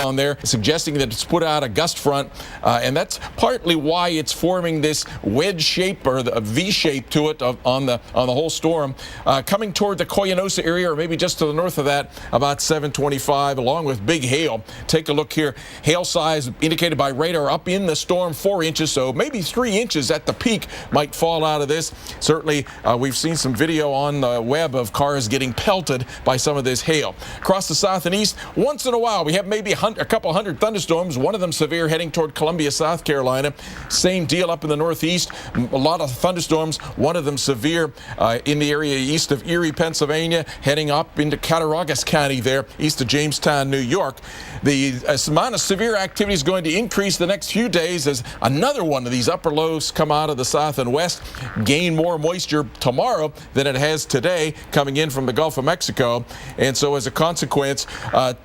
on there, suggesting that it's put out a gust front, and that's partly why it's forming this wedge shape or the V shape to it on the whole storm, coming toward the Koyanosa area, or maybe just to the north of that, about 7:25, along with big hail. Take a look here. Hail size indicated by radar up in the storm 4 inches, so maybe 3 inches at the peak might fall out of this. Certainly, we've seen some video on the web of cars getting pelted by some of this hail. Across the south and east, once in a while, we have maybe a couple hundred thunderstorms, one of them severe heading toward Columbia, South Carolina. Same deal up in the northeast. A lot of thunderstorms, one of them severe in the area east of Erie, Pennsylvania, heading up into Cattaraugus County there, east of Jamestown, New York. The amount of severe activity is going to increase the next few days as another one of these upper lows come out of the south and west, gain more moisture tomorrow than it has today coming in from the Gulf of Mexico. And so as a consequence,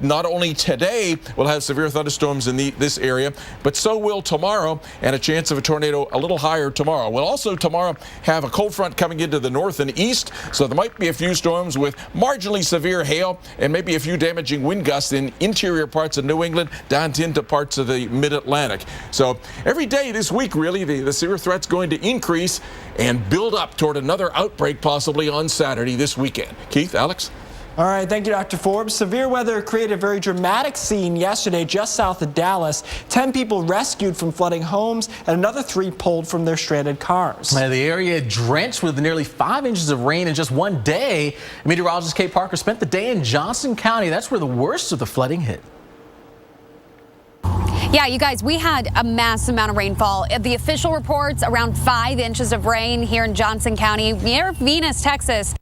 not only today we'll have severe thunderstorms in this area, but so will tomorrow, and a chance of a tornado a little higher tomorrow. We'll also tomorrow have a cold front coming into the north and east, so there might be a few storms with marginally severe hail and maybe a few damaging wind gusts in interior parts of New England down into parts of the mid-Atlantic. So every day this week, really, the severe threat's going to increase and build up toward another outbreak possibly on Saturday this weekend. Keith, Alex? All right, thank you, Dr. Forbes. Severe weather created a very dramatic scene yesterday just south of Dallas. 10 people rescued from flooding homes and another 3 pulled from their stranded cars. The area drenched with nearly 5 inches of rain in just one day. Meteorologist Kate Parker spent the day in Johnson County. That's where the worst of the flooding hit. Yeah, you guys, we had a massive amount of rainfall. The official reports around 5 inches of rain here in Johnson County near Venus, Texas.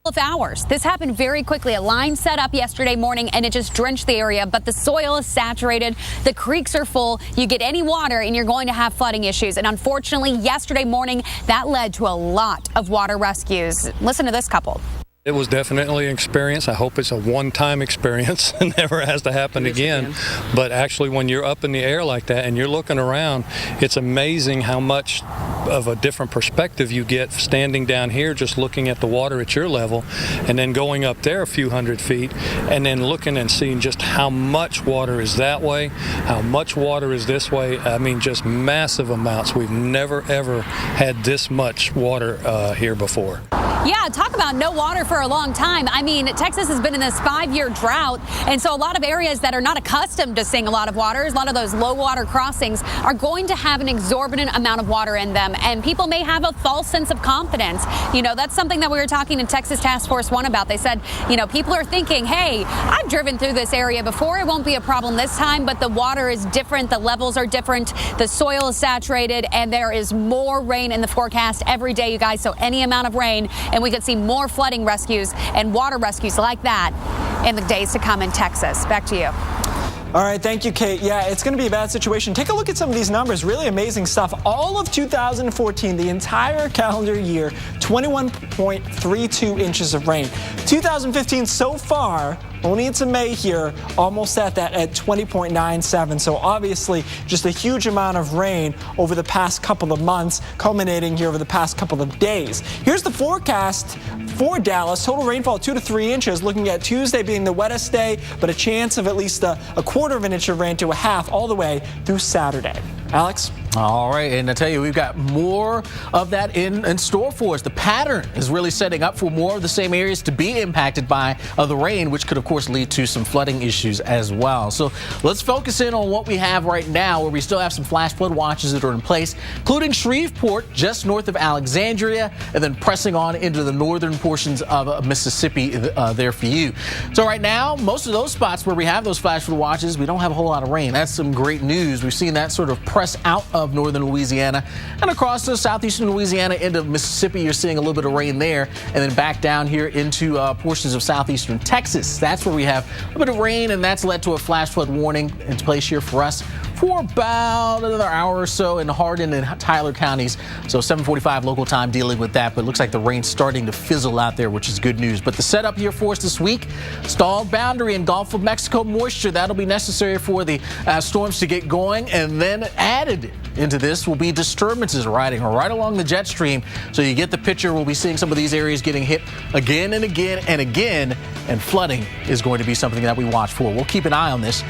Of hours. This happened very quickly. A line set up yesterday morning and it just drenched the area, but the soil is saturated. The creeks are full. You get any water and you're going to have flooding issues. And unfortunately, yesterday morning, that led to a lot of water rescues. Listen to this couple. It was definitely an experience. I hope it's a one-time experience and never has to happen again. But actually, when you're up in the air like that and you're looking around, it's amazing how much of a different perspective you get standing down here just looking at the water at your level, and then going up there a few hundred feet and then looking and seeing just how much water is that way, how much water is this way. I mean, just massive amounts. We've never ever had this much water here before. Yeah, talk about no water for a long time. I mean, Texas has been in this 5-year drought, and so a lot of areas that are not accustomed to seeing a lot of water, a lot of those low water crossings, are going to have an exorbitant amount of water in them, and people may have a false sense of confidence. You know, that's something that we were talking to Texas Task Force 1 about. They said, you know, people are thinking, hey, I've driven through this area before. It won't be a problem this time, but the water is different. The levels are different. The soil is saturated, and there is more rain in the forecast every day, you guys, so any amount of rain, and we could see more flooding rescues and water rescues like that in the days to come in Texas. Back to you. All right, thank you, Kate. Yeah, it's going to be a bad situation. Take a look at some of these numbers. Really amazing stuff. All of 2014, the entire calendar year, 21.32 inches of rain. 2015 so far, only into May here, almost at that at 20.97. So obviously just a huge amount of rain over the past couple of months, culminating here over the past couple of days. Here's the forecast for Dallas. Total rainfall 2 to 3 inches, looking at Tuesday being the wettest day, but a chance of at least a quarter of an inch of rain to a half all the way through Saturday. Alex? All right, and I tell you, we've got more of that in store for us. The pattern is really setting up for more of the same areas to be impacted by the rain, which could, of course, lead to some flooding issues as well. So let's focus in on what we have right now, where we still have some flash flood watches that are in place, including Shreveport, just north of Alexandria, and then pressing on into the northern portions of Mississippi there for you. So right now, most of those spots where we have those flash flood watches, we don't have a whole lot of rain. That's some great news. We've seen that sort of press out of northern Louisiana and across the southeastern Louisiana into Mississippi. You're seeing a little bit of rain there, and then back down here into portions of southeastern Texas. That's where we have a bit of rain, and that's led to a flash flood warning in place here for us for about another hour or so in Hardin and Tyler counties. So 7:45 local time dealing with that, but it looks like the rain's starting to fizzle out there, which is good news. But the setup here for us this week, stalled boundary in Gulf of Mexico moisture. That'll be necessary for the storms to get going, and then added into this will be disturbances riding right along the jet stream. So you get the picture. We'll be seeing some of these areas getting hit again and again and again and flooding is going to be something that we watch for. We'll keep an eye on this.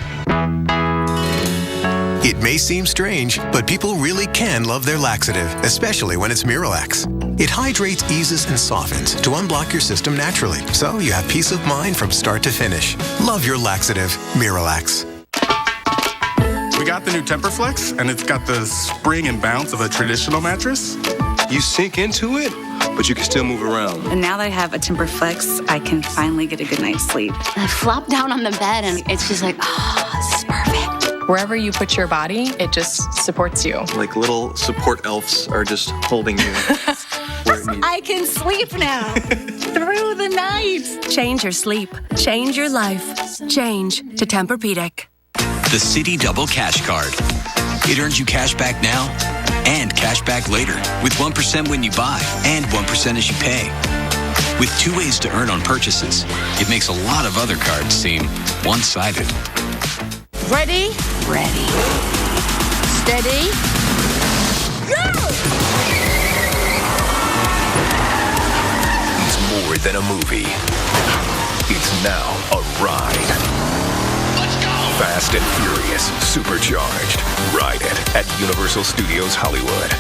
It may seem strange, but people really can love their laxative, especially when it's Miralax. It hydrates, eases, and softens to unblock your system naturally, so you have peace of mind from start to finish. Love your laxative, Miralax. We got the new Temperflex, and it's got the spring and bounce of a traditional mattress. You sink into it, but you can still move around. And now that I have a Temperflex, I can finally get a good night's sleep. I flop down on the bed, and it's just like, oh, this is perfect. Wherever you put your body, it just supports you. Like little support elves are just holding you. I can sleep now through the night. Change your sleep. Change your life. Change to Tempur-Pedic. The Citi Double Cash Card. It earns you cash back now and cash back later with 1% when you buy and 1% as you pay. With 2 ways to earn on purchases, it makes a lot of other cards seem one-sided. Ready? Ready. Steady. Go! It's more than a movie. It's now a ride. Let's go! Fast and Furious, supercharged. Ride it at Universal Studios Hollywood.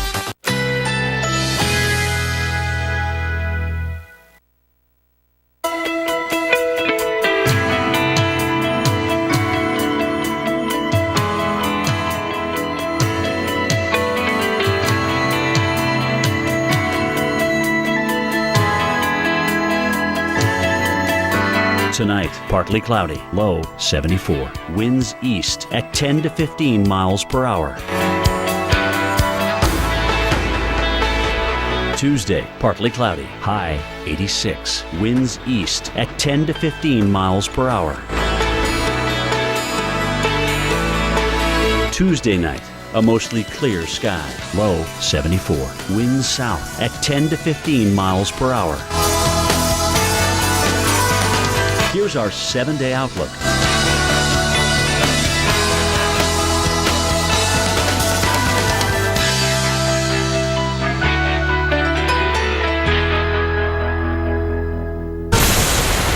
Tonight, partly cloudy, low 74. Winds east at 10 to 15 miles per hour. Tuesday, partly cloudy, high 86. Winds east at 10 to 15 miles per hour. Tuesday night, a mostly clear sky, low 74. Winds south at 10 to 15 miles per hour. Here's our 7-day outlook.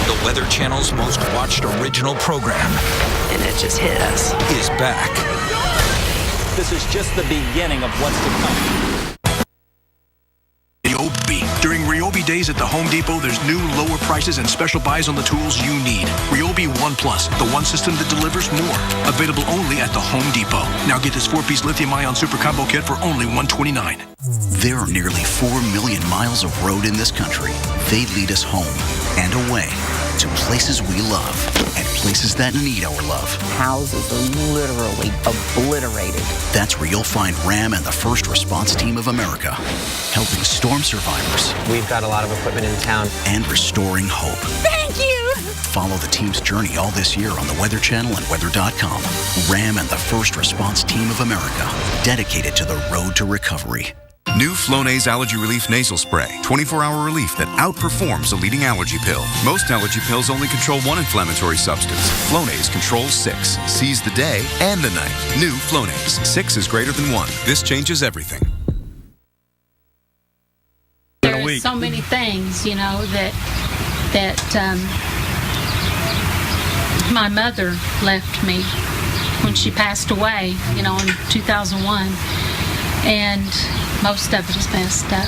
The Weather Channel's most watched original program, And it just hit us. is back. This is just the beginning of what's to come. Ryobi. During Ryobi days at the Home Depot, there's new lower prices and special buys on the tools you need. Ryobi One Plus, the one system that delivers more. Available only at the Home Depot. Now get this 4-piece lithium-ion super combo kit for only $129. There are nearly 4 million miles of road in this country. They lead us home and away to places we love and places that need our love. Houses are literally obliterated. That's where you'll find RAM and the First Response Team of America, helping storm survivors. We've got a lot of equipment in town. And restoring hope. Thank you! Follow the team's journey all this year on the Weather Channel and weather.com. RAM and the First Response Team of America, dedicated to the road to recovery. New Flonase Allergy Relief Nasal Spray. 24-hour relief that outperforms a leading allergy pill. Most allergy pills only control one inflammatory substance. Flonase controls 6. Sees the day and the night. New Flonase. 6 is greater than 1. This changes everything. There are so many things, you know, that my mother left me when she passed away, you know, in 2001. And most of it is messed up,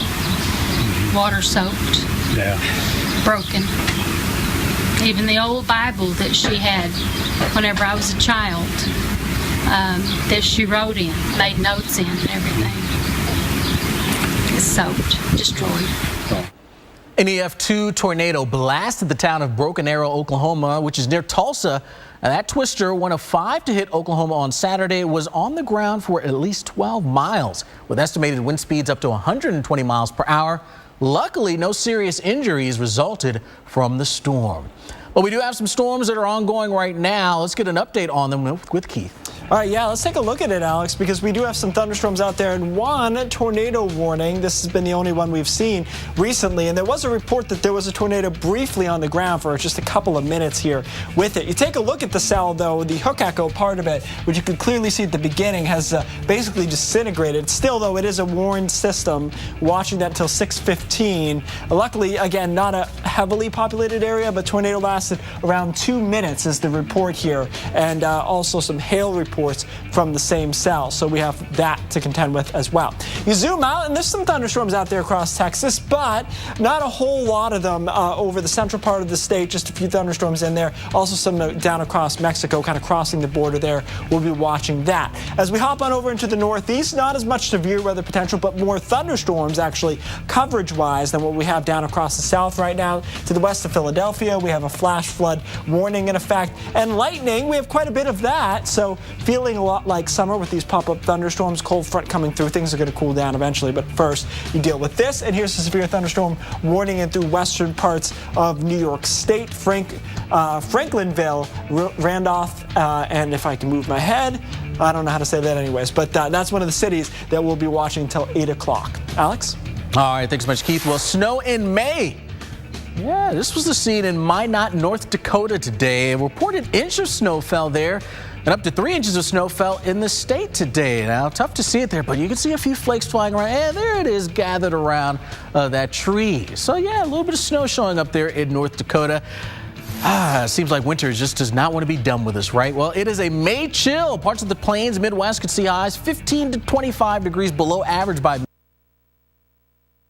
water soaked, broken. Even the old Bible that she had whenever I was a child, that she wrote in, made notes in and everything, is soaked, destroyed. An EF2 tornado blasted the town of Broken Arrow, Oklahoma, which is near Tulsa. And that twister, one of 5 to hit Oklahoma on Saturday, was on the ground for at least 12 miles, with estimated wind speeds up to 120 miles per hour. Luckily, no serious injuries resulted from the storm. But we do have some storms that are ongoing right now. Let's get an update on them with Keith. All right, yeah, let's take a look at it, Alex, because we do have some thunderstorms out there and one tornado warning. This has been the only one we've seen recently, and there was a report that there was a tornado briefly on the ground for just a couple of minutes here with it. You take a look at the cell, though, the hook echo part of it, which you can clearly see at the beginning, has basically disintegrated. Still, though, it is a warned system, watching that until 6:15. Luckily, again, not a heavily populated area, but tornado lasted around 2 minutes is the report here, and also some hail reports from the same cell. So we have that to contend with as well. You zoom out, and there's some thunderstorms out there across Texas, but not a whole lot of them over the central part of the state, just a few thunderstorms in there. Also some down across Mexico, kind of crossing the border there. We'll be watching that. As we hop on over into the northeast, not as much severe weather potential, but more thunderstorms actually coverage-wise than what we have down across the south right now. To the west of Philadelphia, we have a flash flood warning in effect. And lightning, we have quite a bit of that. So feeling a lot like summer with these pop-up thunderstorms, cold front coming through. Things are going to cool down eventually, but first you deal with this. And here's a severe thunderstorm warning in through western parts of New York State, Franklinville, Randolph, and if I can move my head, I don't know how to say that anyways, but that's one of the cities that we'll be watching until 8 o'clock. Alex? All right, thanks so much, Keith. Well, snow in May. Yeah, this was the scene in Minot, North Dakota today. A reported inch of snow fell there, and up to 3 inches of snow fell in the state today. Now, tough to see it there, but you can see a few flakes flying around. And there it is, gathered around that tree. So, yeah, a little bit of snow showing up there in North Dakota. Seems like winter just does not want to be done with us, right? Well, it is a May chill. Parts of the plains, Midwest could see highs 15 to 25 degrees below average by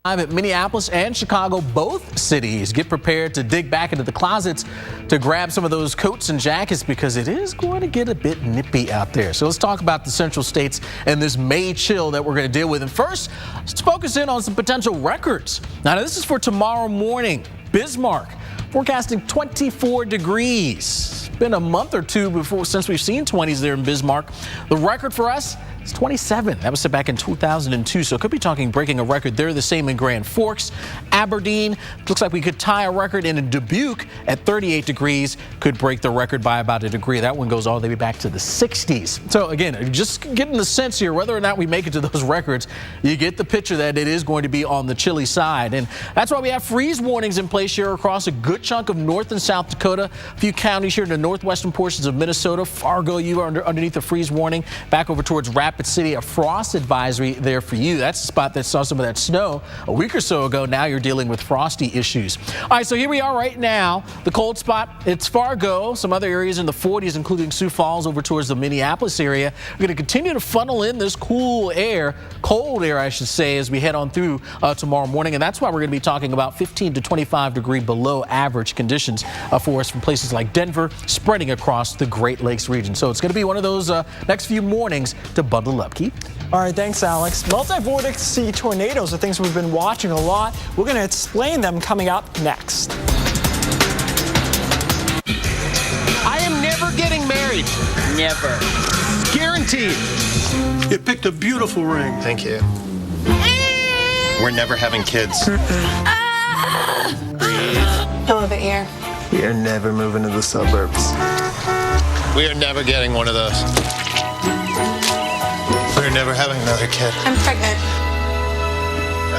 at Minneapolis and Chicago. Both cities get prepared to dig back into the closets to grab some of those coats and jackets because it is going to get a bit nippy out there. So let's talk about the central states and this May chill that we're going to deal with. And first, let's focus in on some potential records. Now, this is for tomorrow morning. Bismarck forecasting 24 degrees. It's been a month or two since we've seen 20s there in Bismarck. The record for us is 27. That was set back in 2002, so could be talking breaking a record there. The same in Grand Forks. Aberdeen, looks like we could tie a record in Dubuque at 38 degrees. Could break the record by about a degree. That one goes all the way back to the 60s. So again, just getting the sense here, whether or not we make it to those records, you get the picture that it is going to be on the chilly side. And that's why we have freeze warnings in place here across a good chunk of North and South Dakota. A few counties here in the northwestern portions of Minnesota. Fargo, you are underneath a freeze warning. Back over towards Rapid City, a frost advisory there for you. That's the spot that saw some of that snow a week or so ago. Now you're dealing with frosty issues. All right, so here we are right now. The cold spot, it's Fargo. Some other areas in the 40s, including Sioux Falls over towards the Minneapolis area. We're going to continue to funnel in this cold air, I should say, as we head on through tomorrow morning. And that's why we're going to be talking about 15 to 25 degree below average conditions for us from places like Denver, spreading across the Great Lakes region. So it's going to be one of those next few mornings to bundle up. Keith? All right, thanks, Alex. Multi-vortex tornadoes are things we've been watching a lot. We're going to explain them coming up next. I am never getting married. Never. Guaranteed. You picked a beautiful ring. Thank you. We're never having kids. Breathe. A little bit here. We are never moving to the suburbs. We are never getting one of those. We're never having another kid. I'm pregnant.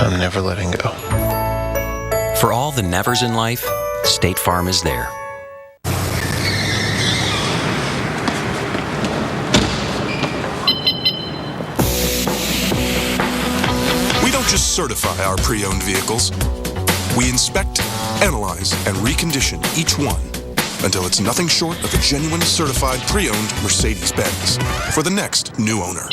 I'm never letting go. For all the nevers in life, State Farm is there. We don't just certify our pre-owned vehicles. We inspect, analyze, and recondition each one until it's nothing short of a genuine certified pre-owned Mercedes-Benz for the next new owner.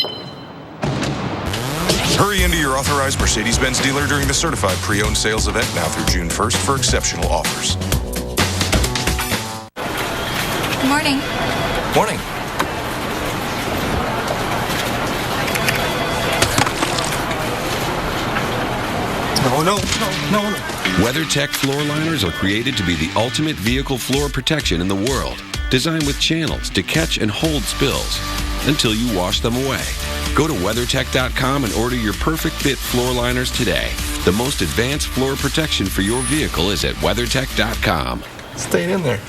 Hurry into your authorized Mercedes-Benz dealer during the certified pre-owned sales event now through June 1st for exceptional offers. Good morning. Morning. No. WeatherTech floor liners are created to be the ultimate vehicle floor protection in the world. Designed with channels to catch and hold spills until you wash them away. Go to WeatherTech.com and order your perfect fit floor liners today. The most advanced floor protection for your vehicle is at WeatherTech.com. Stay in there.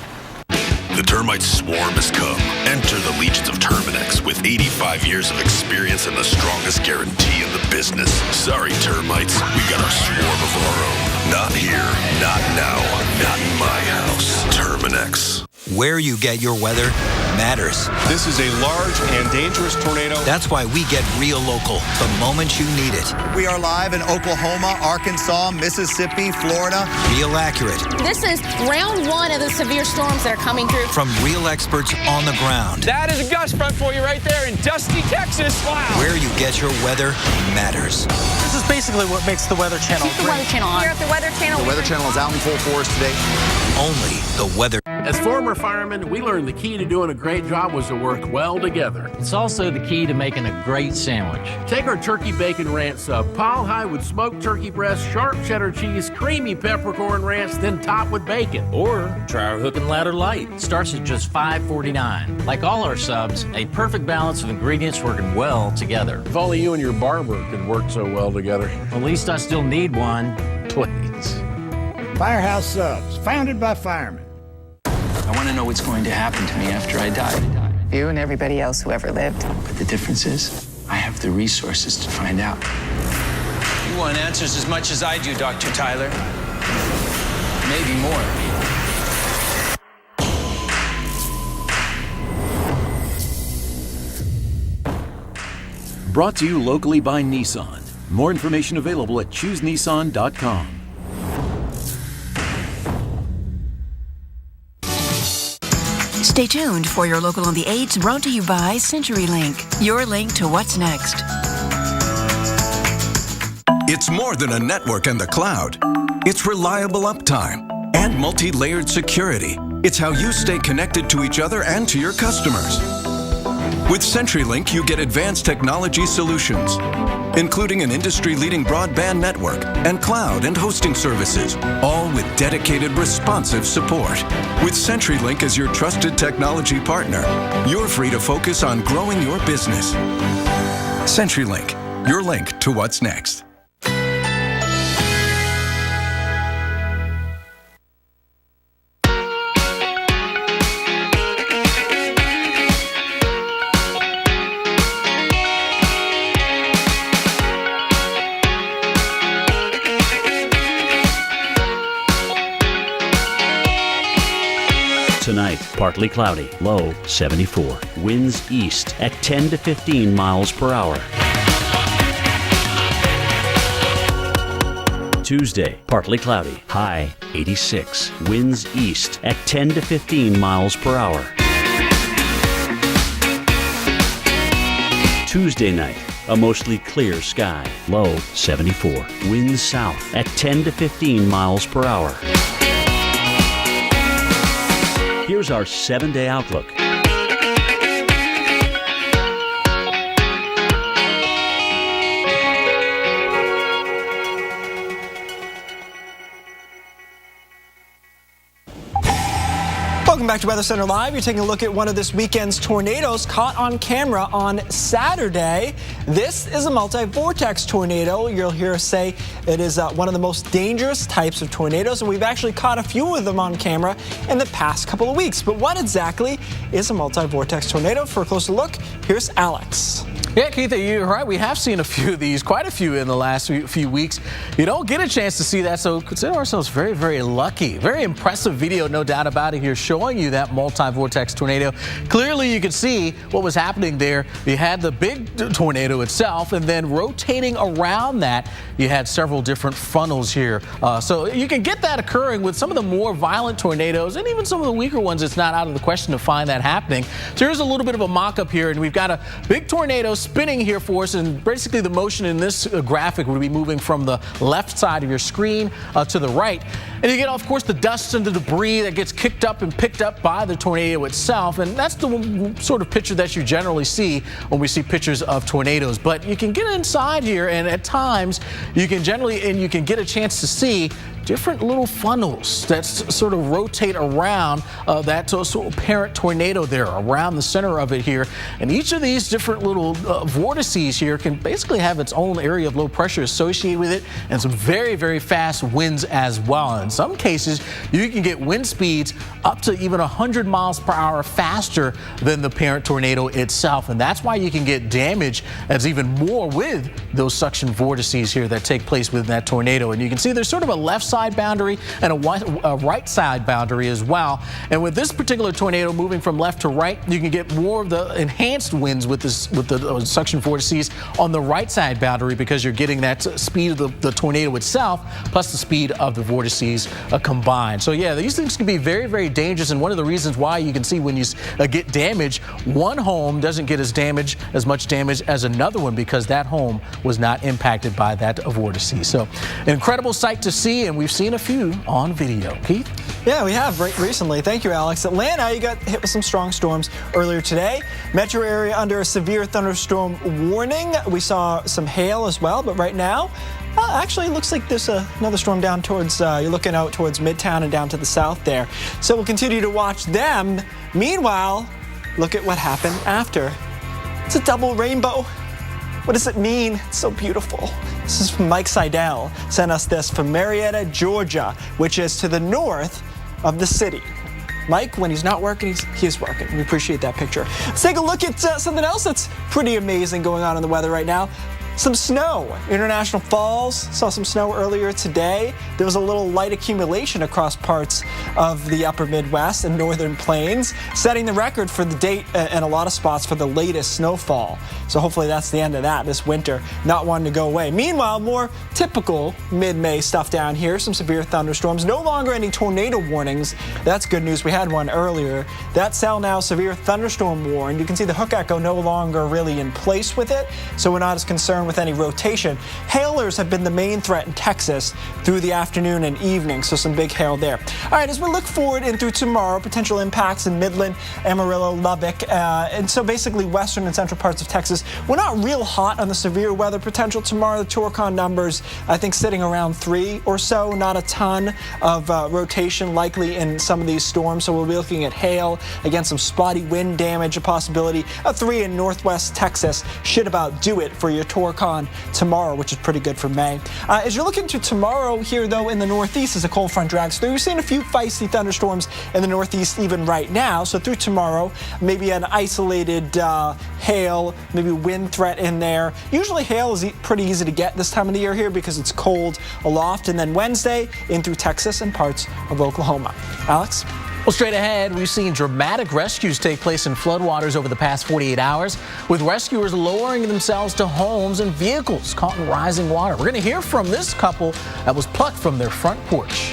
The termite swarm has come. Enter the legions of Terminex with 85 years of experience and the strongest guarantee in the business. Sorry, termites, we got our swarm of our own. Not here, not now, not in my house. Terminex. Where you get your weather matters. This is a large and dangerous tornado. That's why we get real local the moment you need it. We are live in Oklahoma, Arkansas, Mississippi, Florida. Real accurate. This is round one of the severe storms that are coming through. From real experts on the ground. That is a gust front for you right there in Dusty, Texas. Wow. Where you get your weather matters. This is basically what makes the Weather Channel Keep the Weather Channel on. Here at the Weather Channel. The Weather Channel is out in full force today. Only the weather. As former firemen, we learned the key to doing a great job was to work well together. It's also the key to making a great sandwich. Take our turkey bacon ranch sub, pile high with smoked turkey breast, sharp cheddar cheese, creamy peppercorn ranch, then top with bacon. Or try our Hook and Ladder Light. Starts at just $5.49. Like all our subs, a perfect balance of ingredients working well together. If only you and your barber could work so well together. At least I still need one. Please. Firehouse Subs, founded by firemen. I want to know what's going to happen to me after I die. You and everybody else who ever lived. But the difference is, I have the resources to find out. You want answers as much as I do, Dr. Tyler. Maybe more. Brought to you locally by Nissan. More information available at choosenissan.com. Stay tuned for your Local on the 8s, brought to you by CenturyLink, your link to what's next. It's more than a network and the cloud. It's reliable uptime and multi-layered security. It's how you stay connected to each other and to your customers. With CenturyLink, you get advanced technology solutions, including an industry-leading broadband network and cloud and hosting services, all with dedicated, responsive support. With CenturyLink as your trusted technology partner, you're free to focus on growing your business. CenturyLink, your link to what's next. Tonight, partly cloudy, low 74. Winds east at 10 to 15 miles per hour. Tuesday, partly cloudy, high 86. Winds east at 10 to 15 miles per hour. Tuesday night, a mostly clear sky, low 74. Winds south at 10 to 15 miles per hour. Here's our 7-day outlook. Welcome back to Weather Center Live. You're taking a look at one of this weekend's tornadoes caught on camera on Saturday. This is a multi-vortex tornado. You'll hear us say it is one of the most dangerous types of tornadoes, and we've actually caught a few of them on camera in the past couple of weeks. But what exactly is a multi-vortex tornado? For a closer look, here's Alex. Yeah, Keith, you're right. We have seen a few of these, quite a few in the last few weeks. You don't get a chance to see that, so consider ourselves very, very lucky. Very impressive video, no doubt about it, here showing you that multi-vortex tornado. Clearly, you could see what was happening there. You had the big tornado itself, and then rotating around that, you had several different funnels here. So you can get that occurring with some of the more violent tornadoes, and even some of the weaker ones. It's not out of the question to find that happening. So here's a little bit of a mock-up here, and we've got a big tornado spinning here for us, and basically the motion in this graphic would be moving from the left side of your screen to the right. And you get, of course, the dust and the debris that gets kicked up and picked up by the tornado itself, and that's the sort of picture that you generally see when we see pictures of tornadoes. But you can get inside here, and at times you can get a chance to see different little funnels that sort of rotate around that parent tornado there, around the center of it here. And each of these different little vortices here can basically have its own area of low pressure associated with it, and some very, very fast winds as well. In some cases, you can get wind speeds up to even 100 miles per hour faster than the parent tornado itself. And that's why you can get damage that's even more with those suction vortices here that take place within that tornado. And you can see there's sort of a left side boundary and a right side boundary as well. And with this particular tornado moving from left to right, you can get more of the enhanced winds with the suction vortices on the right side boundary, because you're getting that speed of the tornado itself plus the speed of the vortices combined. So yeah, these things can be very, very dangerous, and one of the reasons why you can see when you get damage, one home doesn't get as much damage as another one, because that home was not impacted by that vortice. So an incredible sight to see, and we've seen a few on video. Keith? Yeah, we have recently. Thank you, Alex. Atlanta, you got hit with some strong storms earlier today. Metro area under a severe thunderstorm warning. We saw some hail as well, but right now, actually, it looks like there's another storm down towards, you're looking out towards Midtown and down to the south there. So we'll continue to watch them. Meanwhile, look at what happened after. It's a double rainbow. What does it mean? It's so beautiful. This is from Mike Seidel. Sent us this from Marietta, Georgia, which is to the north of the city. Mike, when he's not working, he's working. We appreciate that picture. Let's take a look at something else that's pretty amazing going on in the weather right now. Some snow. International Falls saw some snow earlier today. There was a little light accumulation across parts of the upper Midwest and northern plains, setting the record for the date in a lot of spots for the latest snowfall. So hopefully that's the end of that this winter, not wanting to go away. Meanwhile, more typical mid-May stuff down here. Some severe thunderstorms. No longer any tornado warnings. That's good news. We had one earlier. That cell now severe thunderstorm warned. You can see the hook echo no longer really in place with it, so we're not as concerned with any rotation. Hailers have been the main threat in Texas through the afternoon and evening, so some big hail there. All right, as we look forward in through tomorrow, potential impacts in Midland, Amarillo, Lubbock, and so basically western and central parts of Texas. We're not real hot on the severe weather potential tomorrow. The Torcon numbers, I think, sitting around 3 or so. Not a ton of rotation likely in some of these storms, so we'll be looking at hail, again, some spotty wind damage, a possibility. A 3 in northwest Texas should about do it for your Torcon tomorrow, which is pretty good for May. As you're looking to tomorrow here, though, in the northeast as a cold front drags through, we're seeing a few feisty thunderstorms in the northeast even right now. So through tomorrow, maybe an isolated hail, maybe wind threat in there. Usually hail is pretty easy to get this time of the year here because it's cold aloft. And then Wednesday in through Texas and parts of Oklahoma. Alex? Well, straight ahead, we've seen dramatic rescues take place in floodwaters over the past 48 hours, with rescuers lowering themselves to homes and vehicles caught in rising water. We're going to hear from this couple that was plucked from their front porch.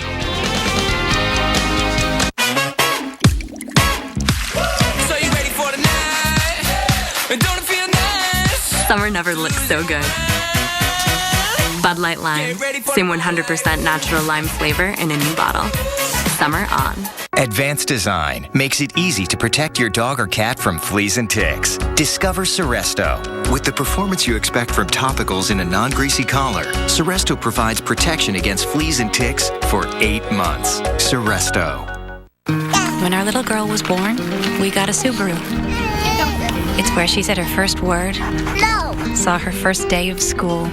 So you ready for the night? Don't it feel nice? Summer never looks so good. Bud Light Lime. Same 100% natural lime flavor in a new bottle. Summer on. Advanced Design makes it easy to protect your dog or cat from fleas and ticks. Discover Seresto. With the performance you expect from topicals in a non-greasy collar, Seresto provides protection against fleas and ticks for 8 months. Seresto. When our little girl was born, we got a Subaru. It's where she said her first word. No. Saw her first day of school.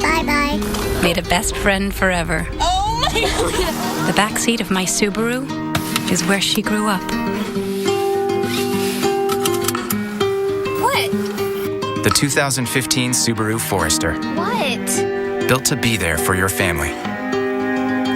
Bye-bye. Made a best friend forever. Oh my God. The backseat of my Subaru is where she grew up. What? The 2015 Subaru Forester. What? Built to be there for your family.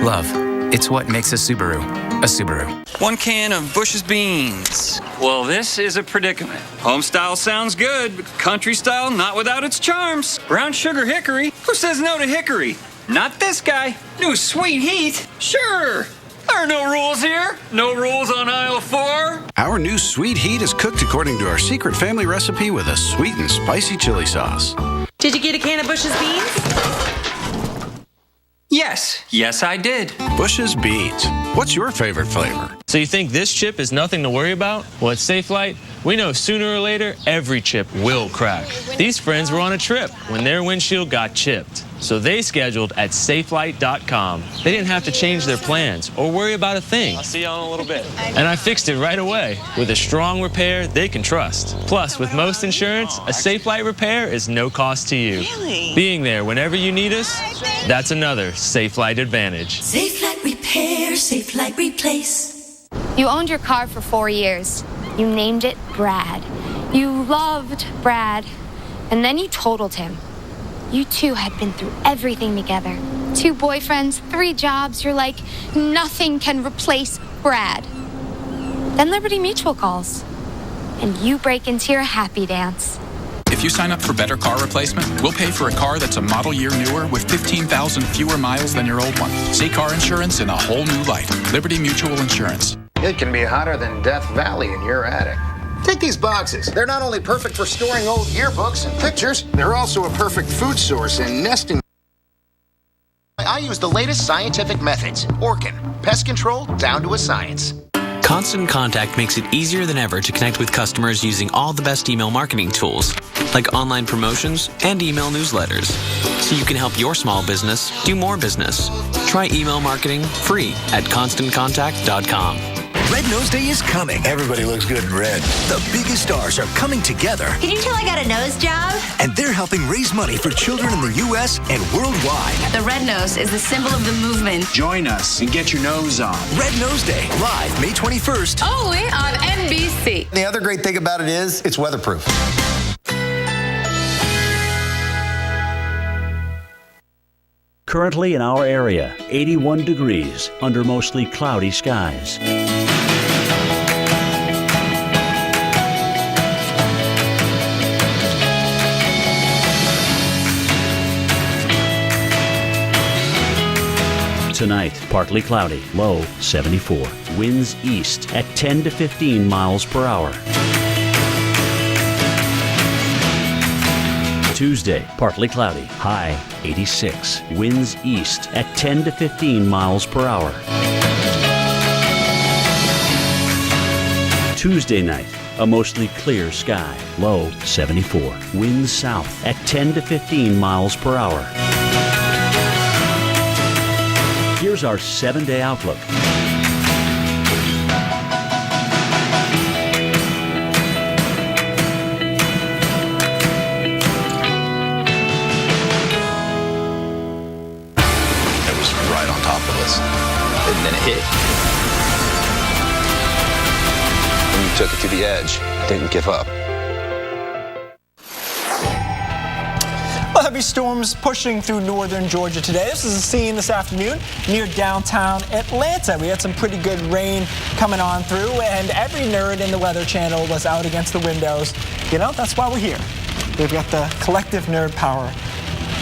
Love, it's what makes a Subaru a Subaru. 1 can of Bush's beans. Well, this is a predicament. Home style sounds good, but country style not without its charms. Brown sugar hickory? Who says no to hickory? Not this guy. New sweet heat? Sure. There are no rules here. No rules on aisle 4. Our new sweet heat is cooked according to our secret family recipe with a sweet and spicy chili sauce. Did you get a can of Bush's beans? Yes, I did. Bush's Beans. What's your favorite flavor? So you think this chip is nothing to worry about? Well, at Safelite, we know sooner or later, every chip will crack. These friends were on a trip when their windshield got chipped. So they scheduled at safelight.com. They didn't have to change their plans or worry about a thing. I'll see you in a little bit. And I fixed it right away with a strong repair they can trust. Plus, with most insurance, a Safelight repair is no cost to you. Really? Being there whenever you need us, that's another Safelight advantage. Safelight Repair, Safelight Replace. You owned your car for 4 years. You named it Brad. You loved Brad. And then you totaled him. You two had been through everything together. 2 boyfriends, 3 jobs. You're like, nothing can replace Brad. Then Liberty Mutual calls. And you break into your happy dance. If you sign up for Better Car Replacement, we'll pay for a car that's a model year newer with 15,000 fewer miles than your old one. See car insurance in a whole new light. Liberty Mutual Insurance. It can be hotter than Death Valley in your attic. Take these boxes. They're not only perfect for storing old yearbooks and pictures, they're also a perfect food source and nesting. I use the latest scientific methods. Orkin, pest control down to a science. Constant Contact makes it easier than ever to connect with customers using all the best email marketing tools, like online promotions and email newsletters, so you can help your small business do more business. Try email marketing free at ConstantContact.com. Red Nose Day is coming. Everybody looks good in red. The biggest stars are coming together. Can you tell I got a nose job? And they're helping raise money for children in the U.S. and worldwide. The red nose is the symbol of the movement. Join us and get your nose on. Red Nose Day, live May 21st. Only on NBC. The other great thing about it is it's weatherproof. Currently in our area, 81 degrees under mostly cloudy skies. Tonight, partly cloudy, low 74. Winds east at 10 to 15 miles per hour. Tuesday, partly cloudy, high 86. Winds east at 10 to 15 miles per hour. Tuesday night, a mostly clear sky, low 74. Winds south at 10 to 15 miles per hour. Here's our 7-day outlook. And then it hit. And you took it to the edge. Didn't give up. Well, heavy storms pushing through northern Georgia today. This is a scene this afternoon near downtown Atlanta. We had some pretty good rain coming on through, and every nerd in the Weather Channel was out against the windows. You know, that's why we're here. We've got the collective nerd power.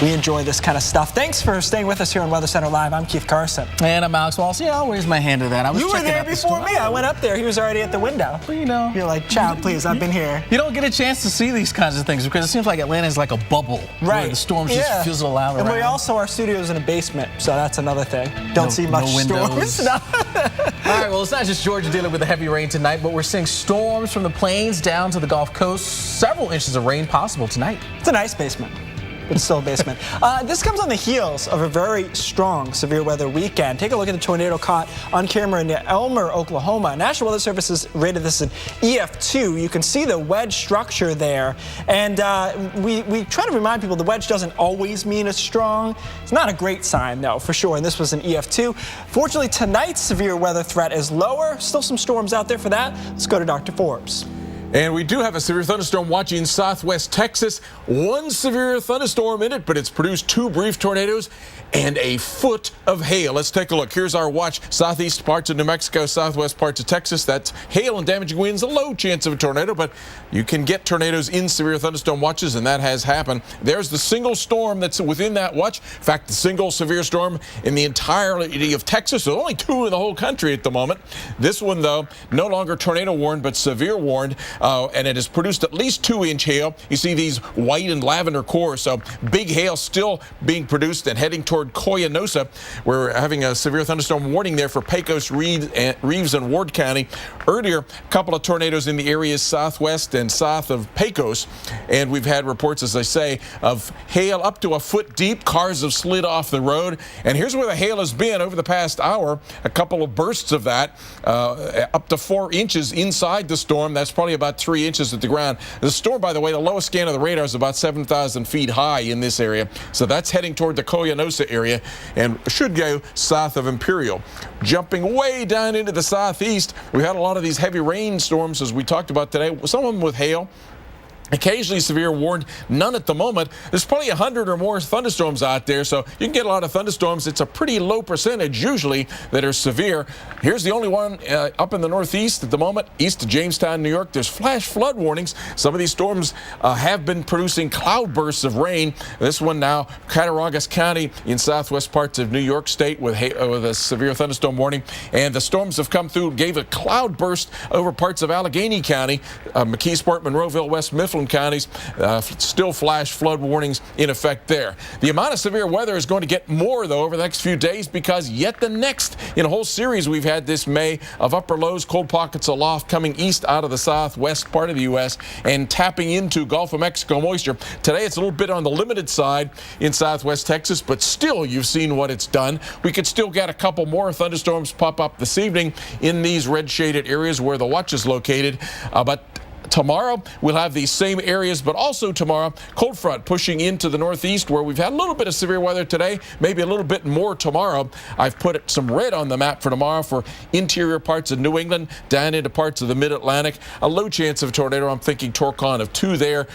We enjoy this kind of stuff. Thanks for staying with us here on Weather Center Live. I'm Keith Carson. And I'm Alex Walsh. Yeah, I'll raise my hand to that. You were there before me. I went up there. He was already at the window. Well, you know. You're like, child, please, I've been here. You don't get a chance to see these kinds of things because it seems like Atlanta is like a bubble. Right. Where the storms just fizzle out around. And we also, our studio's in a basement, so that's another thing. Don't see much storms. No. All right, well, it's not just Georgia dealing with the heavy rain tonight, but we're seeing storms from the plains down to the Gulf Coast. Several inches of rain possible tonight. It's a nice basement. It's still a basement. This comes on the heels of a very strong severe weather weekend. Take a look at the tornado caught on camera in Elmer, Oklahoma. National Weather Service has rated this an EF2. You can see the wedge structure there. And we try to remind people the wedge doesn't always mean it's strong. It's not a great sign, though, for sure. And this was an EF2. Fortunately, tonight's severe weather threat is lower. Still some storms out there for that. Let's go to Dr. Forbes. And we do have a severe thunderstorm watching southwest Texas. One severe thunderstorm in it, but it's produced 2 brief tornadoes and a foot of hail. Let's take a look. Here's our watch. Southeast parts of New Mexico, southwest parts of Texas. That's hail and damaging winds, a low chance of a tornado, but you can get tornadoes in severe thunderstorm watches, and that has happened. There's the single storm that's within that watch. In fact, the single severe storm in the entirety of Texas. There's only 2 in the whole country at the moment. This one, though, no longer tornado warned, but severe warned. and it has produced at least 2-inch hail. You see these white and lavender cores, so big hail still being produced and heading toward Coyanosa. We're having a severe thunderstorm warning there for Pecos, Reeves, and Ward County. Earlier, a couple of tornadoes in the areas southwest and south of Pecos, and we've had reports, as I say, of hail up to a foot deep. Cars have slid off the road, and here's where the hail has been over the past hour. A couple of bursts of that, up to 4 inches inside the storm. That's probably about 3 inches at the ground. The storm, by the way, the lowest scan of the radar is about 7,000 feet high in this area, so that's heading toward the Coyanosa area and should go south of Imperial. Jumping way down into the southeast, we had a lot of these heavy rainstorms, as we talked about today, some of them with hail. Occasionally severe warned, none at the moment. There's probably 100 or more thunderstorms out there, so you can get a lot of thunderstorms. It's a pretty low percentage usually that are severe. Here's the only one up in the northeast at the moment, east of Jamestown, New York. There's flash flood warnings. Some of these storms have been producing cloud bursts of rain. This one now, Cattaraugus County in southwest parts of New York State with a severe thunderstorm warning. And the storms have come through, gave a cloud burst over parts of Allegheny County, McKeesport, Monroeville, West Mifflin counties. Still flash flood warnings in effect there. The amount of severe weather is going to get more, though, over the next few days, because yet the next in a whole series we've had this May of upper lows, cold pockets aloft coming east out of the southwest part of the U.S. and tapping into Gulf of Mexico moisture. Today it's a little bit on the limited side in southwest Texas, but still you've seen what it's done. We could still get a couple more thunderstorms pop up this evening in these red shaded areas where the watch is located, but tomorrow, we'll have these same areas, but also tomorrow, cold front pushing into the northeast where we've had a little bit of severe weather today, maybe a little bit more tomorrow. I've put some red on the map for tomorrow for interior parts of New England, down into parts of the mid-Atlantic. A low chance of a tornado. I'm thinking Torcon of 2 there.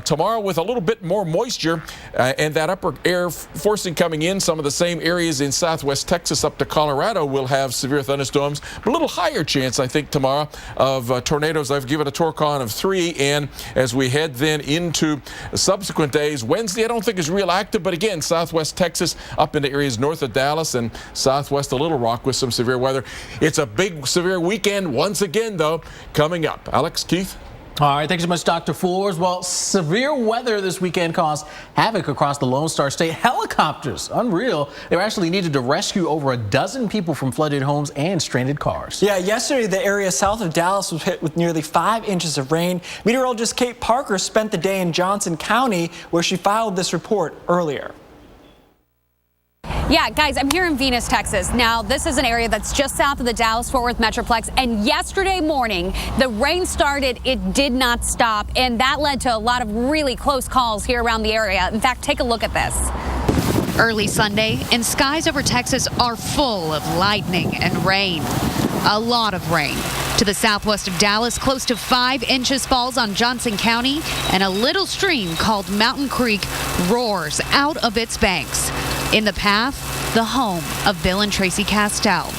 Tomorrow with a little bit more moisture and that upper air forcing coming in, some of the same areas in southwest Texas up to Colorado will have severe thunderstorms, but a little higher chance, I think, tomorrow of tornadoes. I've given a Torcon of 3, and as we head then into subsequent days, Wednesday I don't think is real active, but again, southwest Texas up into areas north of Dallas and southwest of Little Rock with some severe weather. It's a big severe weekend once again, though, coming up. Alex, Keith? All right, thanks so much, Dr. Forbes. Well, severe weather this weekend caused havoc across the Lone Star State. Helicopters, unreal. They were actually needed to rescue over a dozen people from flooded homes and stranded cars. Yeah, yesterday the area south of Dallas was hit with nearly 5 inches of rain. Meteorologist Kate Parker spent the day in Johnson County, where she filed this report earlier. Yeah, guys, I'm here in Venus, Texas. Now, this is an area that's just south of the Dallas-Fort Worth Metroplex, and yesterday morning, the rain started, it did not stop, and that led to a lot of really close calls here around the area. In fact, take a look at this. Early Sunday, and skies over Texas are full of lightning and rain. A lot of rain. To the southwest of Dallas, close to 5 inches falls on Johnson County, and a little stream called Mountain Creek roars out of its banks. In the path, the home of Bill and Tracy Castell.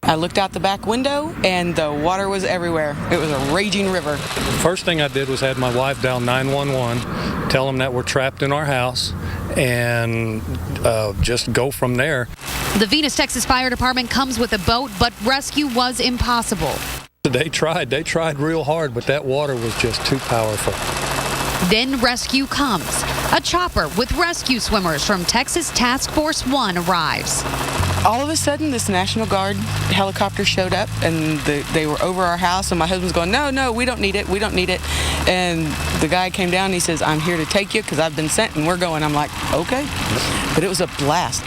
I looked out the back window and the water was everywhere. It was a raging river. First thing I did was had my wife dial 911, tell them that we're trapped in our house, and just go from there. The Venus, Texas Fire Department comes with a boat, but rescue was impossible. They tried real hard, but that water was just too powerful. Then rescue comes. A chopper with rescue swimmers from Texas Task Force 1 arrives. All of a sudden, this National Guard helicopter showed up, and they were over our house, and my husband's going, no, we don't need it, we don't need it. And the guy came down, and he says, I'm here to take you because I've been sent, and we're going. I'm like, okay. But it was a blast.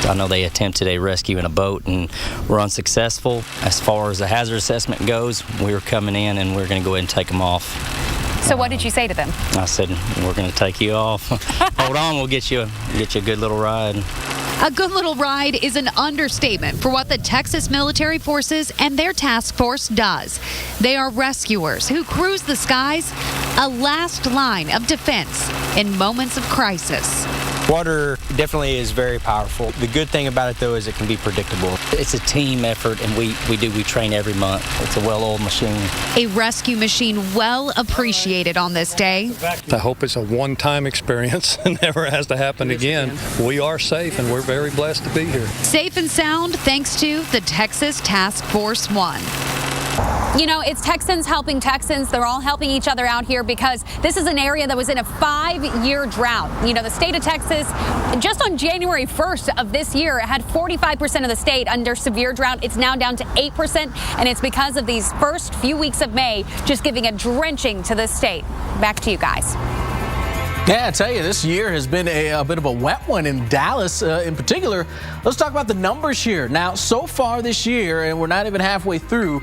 I know they attempted a rescue in a boat and were unsuccessful. As far as the hazard assessment goes, we were coming in, and we're going to go ahead and take them off. So what did you say to them? I said, we're going to take you off. Hold on, we'll get you a good little ride. A good little ride is an understatement for what the Texas Military Forces and their task force does. They are rescuers who cruise the skies, a last line of defense in moments of crisis. Water definitely is very powerful. The good thing about it, though, is it can be predictable. It's a team effort, and we train every month. It's a well-oiled machine. A rescue machine well appreciated on this day. I hope it's a one-time experience and never has to happen again. We are safe, and we're very blessed to be here. Safe and sound thanks to the Texas Task Force 1. You know, it's Texans helping Texans. They're all helping each other out here because this is an area that was in a 5-year drought. You know, the state of Texas, just on January 1st of this year, had 45% of the state under severe drought. It's now down to 8%, and it's because of these first few weeks of May just giving a drenching to the state. Back to you guys. Yeah, I tell you, this year has been a bit of a wet one in Dallas in particular. Let's talk about the numbers here. Now, so far this year, and we're not even halfway through,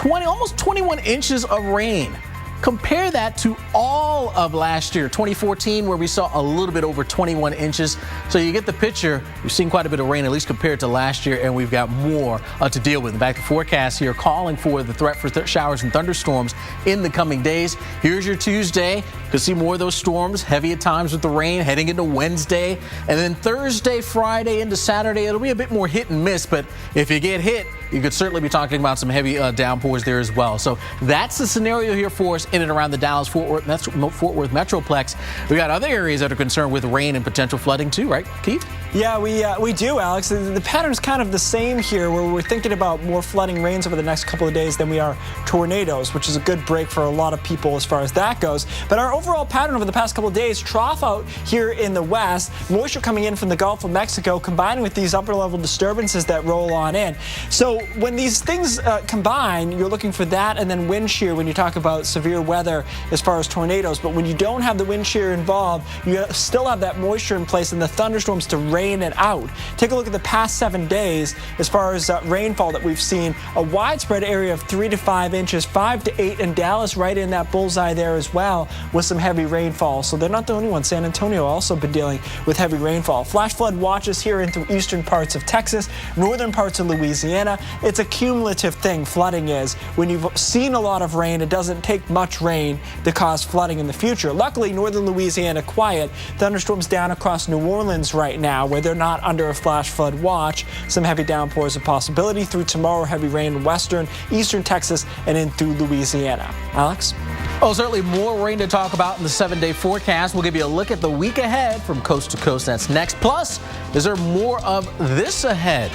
almost 21 inches of rain. Compare that to all of last year, 2014, where we saw a little bit over 21 inches. So you get the picture. We've seen quite a bit of rain, at least compared to last year, and we've got more to deal with. In fact, the forecast here calling for the threat for showers and thunderstorms in the coming days. Here's your Tuesday. Could see more of those storms, heavy at times with the rain, heading into Wednesday. And then Thursday, Friday, into Saturday, it'll be a bit more hit and miss. But if you get hit, you could certainly be talking about some heavy downpours there as well. So that's the scenario here for us in and around the Dallas-Fort Worth Metroplex. We got other areas that are concerned with rain and potential flooding too, right, Keith? Yeah, we do, Alex. The pattern's kind of the same here, where we're thinking about more flooding rains over the next couple of days than we are tornadoes, which is a good break for a lot of people as far as that goes. But our overall pattern over the past couple of days, trough out here in the west, moisture coming in from the Gulf of Mexico, combining with these upper-level disturbances that roll on in. So when these things combine, you're looking for that and then wind shear when you talk about severe weather as far as tornadoes. But when you don't have the wind shear involved, you still have that moisture in place and the thunderstorms to rain it out. Take a look at the past 7 days as far as rainfall that we've seen. A widespread area of 3 to 5 inches, 5 to 8 in Dallas, right in that bullseye there as well, with some heavy rainfall. So they're not the only ones. San Antonio also been dealing with heavy rainfall. Flash flood watches here into eastern parts of Texas, northern parts of Louisiana. It's a cumulative thing, flooding is. When you've seen a lot of rain, it doesn't take much rain to cause flooding in the future. Luckily, northern Louisiana quiet. Thunderstorms down across New Orleans right now, where they're not under a flash flood watch. Some heavy downpours a possibility through tomorrow. Heavy rain in western, eastern Texas, and in through Louisiana. Alex? Well, certainly more rain to talk about in the 7-day forecast. We'll give you a look at the week ahead from coast to coast. That's next. Plus, is there more of this ahead?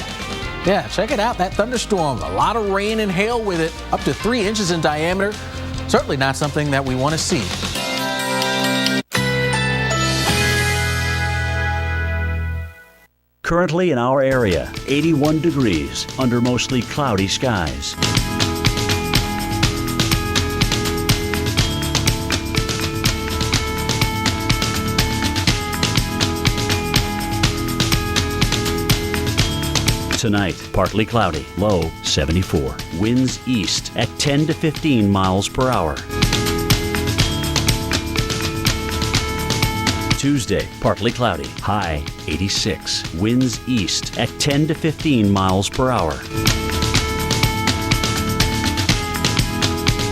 Yeah, check it out. That thunderstorm, a lot of rain and hail with it, up to 3 inches in diameter. Certainly not something that we want to see. Currently in our area, 81 degrees under mostly cloudy skies. Tonight, partly cloudy, low 74. Winds east at 10 to 15 miles per hour. Tuesday, partly cloudy, high 86. Winds east at 10 to 15 miles per hour.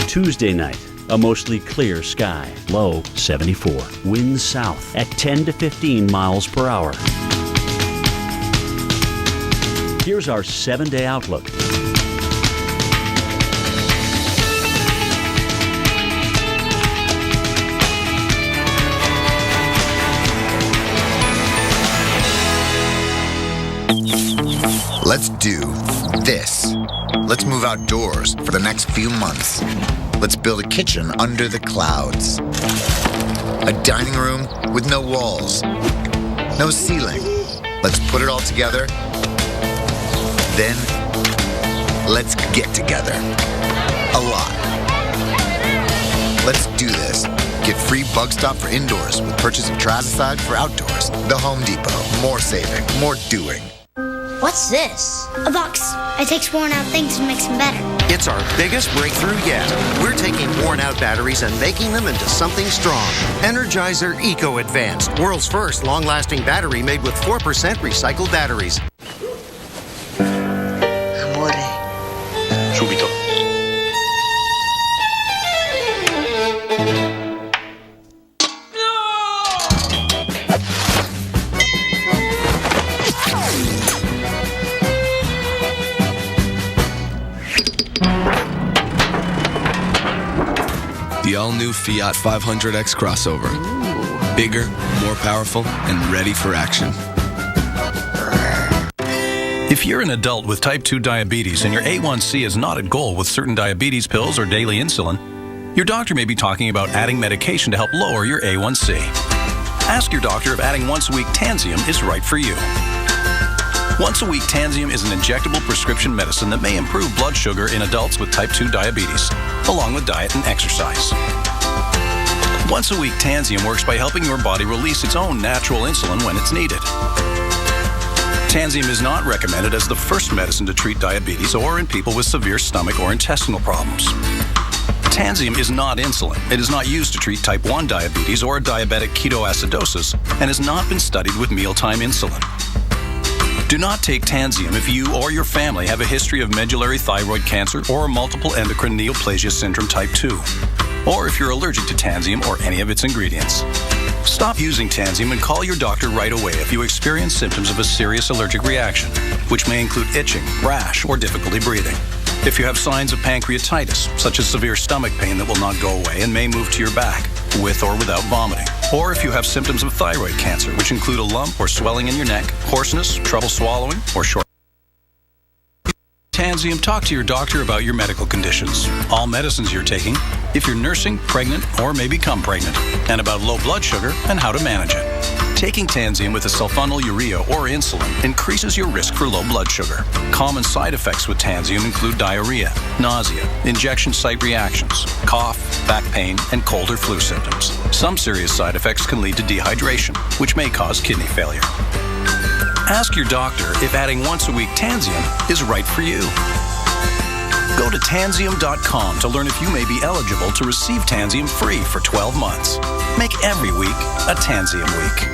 Tuesday night, a mostly clear sky, low 74. Winds south at 10 to 15 miles per hour. Here's our 7-day outlook. Let's do this. Let's move outdoors for the next few months. Let's build a kitchen under the clouds. A dining room with no walls, no ceiling. Let's put it all together. Then, let's get together. A lot. Let's do this. Get free Bug Stop for indoors with purchase of Trazicide for outdoors. The Home Depot. More saving, more doing. What's this? A box. It takes worn out things and makes them better. It's our biggest breakthrough yet. We're taking worn out batteries and making them into something strong. Energizer Eco Advanced. World's first long-lasting battery made with 4% recycled batteries. Subito. The all-new Fiat 500X crossover. Bigger, more powerful, and ready for action. If you're an adult with type 2 diabetes and your A1C is not at goal with certain diabetes pills or daily insulin, your doctor may be talking about adding medication to help lower your A1C. Ask your doctor if adding once-a-week Tanzium is right for you. Once-a-week Tanzium is an injectable prescription medicine that may improve blood sugar in adults with type 2 diabetes, along with diet and exercise. Once-a-week Tanzium works by helping your body release its own natural insulin when it's needed. Tanzium is not recommended as the first medicine to treat diabetes or in people with severe stomach or intestinal problems. Tanzium is not insulin. It is not used to treat type 1 diabetes or diabetic ketoacidosis and has not been studied with mealtime insulin. Do not take Tanzium if you or your family have a history of medullary thyroid cancer or multiple endocrine neoplasia syndrome type 2, or if you're allergic to Tanzium or any of its ingredients. Stop using Tanzium and call your doctor right away if you experience symptoms of a serious allergic reaction, which may include itching, rash, or difficulty breathing. If you have signs of pancreatitis, such as severe stomach pain that will not go away and may move to your back, with or without vomiting. Or if you have symptoms of thyroid cancer, which include a lump or swelling in your neck, hoarseness, trouble swallowing, or short. Tanzium, talk to your doctor about your medical conditions, all medicines you're taking, if you're nursing, pregnant, or may become pregnant, and about low blood sugar and how to manage it. Taking Tanzium with a sulfonylurea or insulin increases your risk for low blood sugar. Common side effects with Tanzium include diarrhea, nausea, injection site reactions, cough, back pain, and cold or flu symptoms. Some serious side effects can lead to dehydration, which may cause kidney failure. Ask your doctor if adding once-a-week Tanzium is right for you. Go to Tanzium.com to learn if you may be eligible to receive Tanzium free for 12 months. Make every week a Tanzium week.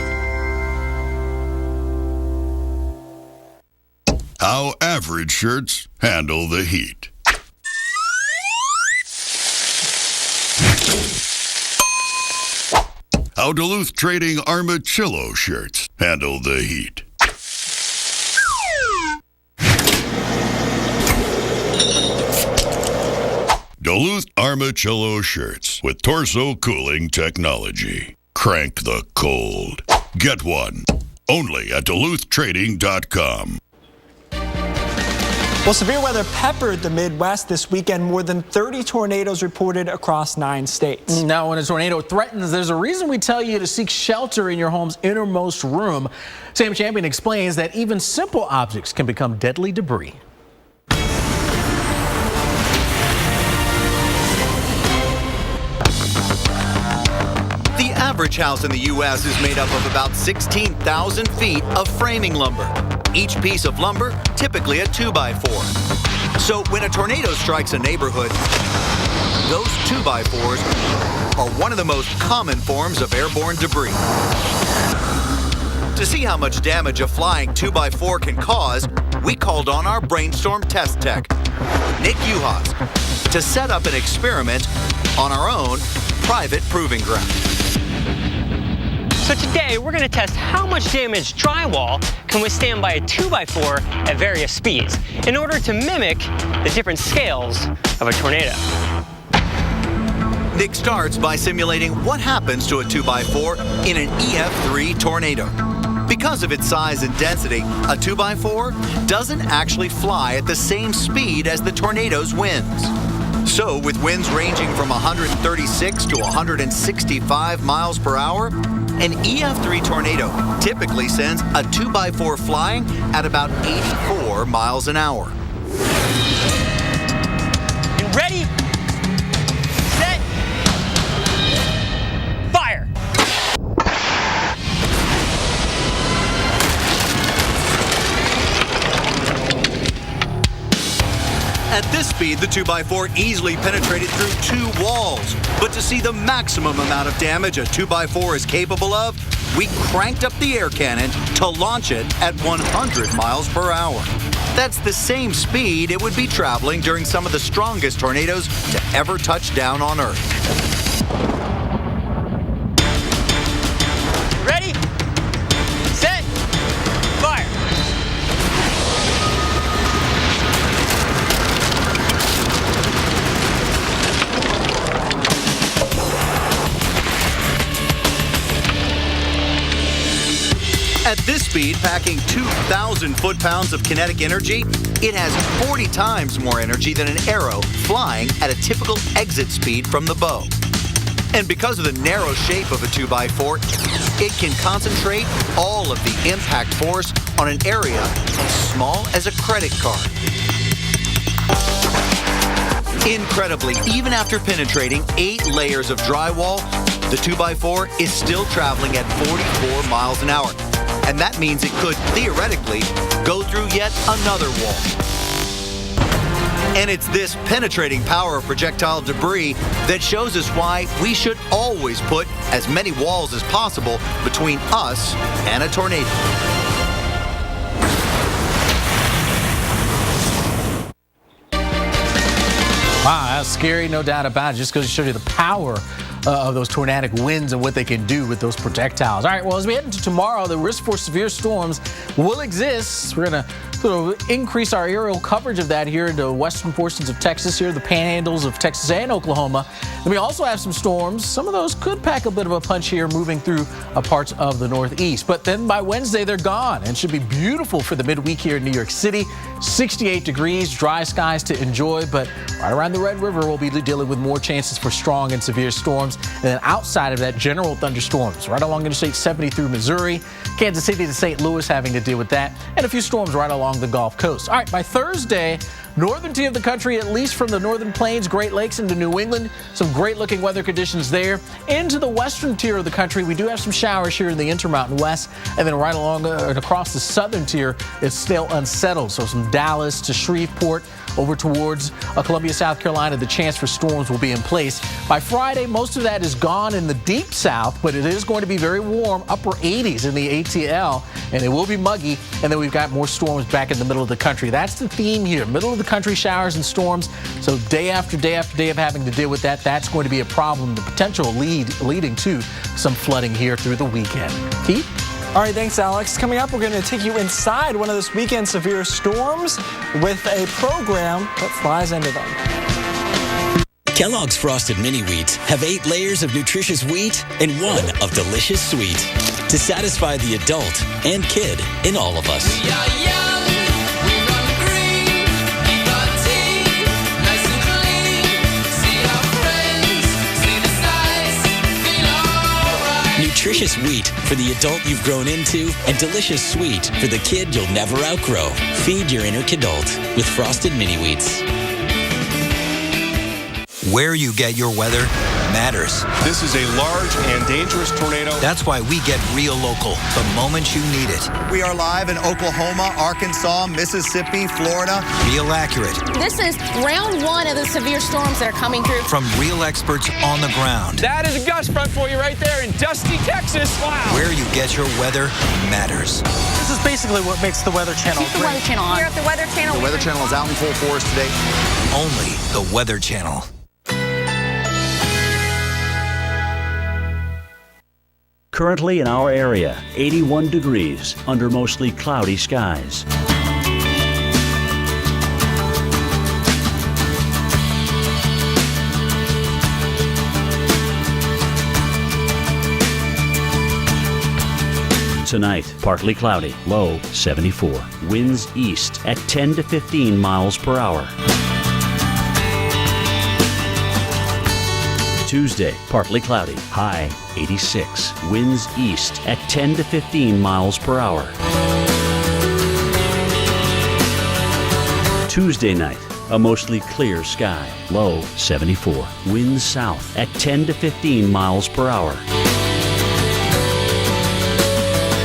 How average shirts handle the heat. How Duluth Trading Armachillo shirts handle the heat. Duluth Armachillo shirts with torso cooling technology. Crank the cold. Get one. Only at DuluthTrading.com. Well, severe weather peppered the Midwest this weekend. More than 30 tornadoes reported across 9 states. Now, when a tornado threatens, there's a reason we tell you to seek shelter in your home's innermost room. Sam Champion explains that even simple objects can become deadly debris. The average house in the U.S. is made up of about 16,000 feet of framing lumber. Each piece of lumber, typically a 2x4. So when a tornado strikes a neighborhood, those 2x4s are one of the most common forms of airborne debris. To see how much damage a flying 2x4 can cause, we called on our brainstorm test tech, Nick Uhas, to set up an experiment on our own private proving ground. So today we're going to test how much damage drywall can withstand by a 2x4 at various speeds in order to mimic the different scales of a tornado. Nick starts by simulating what happens to a 2x4 in an EF3 tornado. Because of its size and density, a 2x4 doesn't actually fly at the same speed as the tornado's winds. So with winds ranging from 136 to 165 miles per hour, an EF3 tornado typically sends a 2x4 flying at about 84 miles an hour. And ready, set, fire! At this speed, the 2x4 easily penetrated through 2 walls. But to see the maximum amount of damage a 2x4 is capable of, we cranked up the air cannon to launch it at 100 miles per hour. That's the same speed it would be traveling during some of the strongest tornadoes to ever touch down on Earth. Ready, set, fire! At this speed, packing 2,000 foot-pounds of kinetic energy, it has 40 times more energy than an arrow flying at a typical exit speed from the bow. And because of the narrow shape of a 2x4, it can concentrate all of the impact force on an area as small as a credit card. Incredibly, even after penetrating 8 layers of drywall, the 2x4 is still traveling at 44 miles an hour. And that means it could, theoretically, go through yet another wall. And it's this penetrating power of projectile debris that shows us why we should always put as many walls as possible between us and a tornado. Wow, that's scary, no doubt about it. Just goes to show you the power of those tornadic winds and what they can do with those projectiles. All right, well, as we head into tomorrow, the risk for severe storms will exist. We're going to sort of increase our aerial coverage of that here in the western portions of Texas, here, the panhandles of Texas and Oklahoma. And we also have some storms. Some of those could pack a bit of a punch here moving through parts of the Northeast. But then by Wednesday, they're gone and should be beautiful for the midweek here in New York City. 68 degrees, dry skies to enjoy, but right around the Red River, we'll be dealing with more chances for strong and severe storms. And then outside of that, general thunderstorms right along Interstate 70 through Missouri, Kansas City to St. Louis having to deal with that, and a few storms right along the Gulf Coast. All right, by Thursday, northern tier of the country, at least from the northern plains, Great Lakes into New England, some great looking weather conditions there. Into the western tier of the country, we do have some showers here in the Intermountain West, and then right along and across the southern tier, it's still unsettled. So from Dallas to Shreveport over towards Columbia, South Carolina, the chance for storms will be in place. By Friday, most of that is gone in the deep south, but it is going to be very warm, upper 80s in the ATL, and it will be muggy. And then we've got more storms back in the middle of the country. That's the theme here, middle of the country, showers and storms. So day after day after day of having to deal with that, that's going to be a problem. The potential leading to some flooding here through the weekend. Keith? All right, thanks, Alex. Coming up, we're going to take you inside one of this weekend's severe storms with a program that flies into them. Kellogg's Frosted Mini Wheats have 8 layers of nutritious wheat and 1 of delicious sweet to satisfy the adult and kid in all of us. Nutritious wheat for the adult you've grown into and delicious sweet for the kid you'll never outgrow. Feed your inner kidult with Frosted Mini Wheats. Where you get your weather matters. This is a large and dangerous tornado. That's why we get real local the moment you need it. We are live in Oklahoma, Arkansas, Mississippi, Florida. Real accurate. This is round 1 of the severe storms that are coming through. From real experts on the ground. That is a gust front for you right there in Dusty, Texas. Wow. Where you get your weather matters. This is basically what makes the Weather Channel Keep the Weather Channel on. Here at the Weather Channel. The Weather Channel is out in full force today. Only the Weather Channel. Currently in our area, 81 degrees under mostly cloudy skies. Tonight, partly cloudy, low 74. Winds east at 10 to 15 miles per hour. Tuesday, partly cloudy, high 86. Winds east at 10 to 15 miles per hour. Tuesday night, a mostly clear sky, low 74. Winds south at 10 to 15 miles per hour.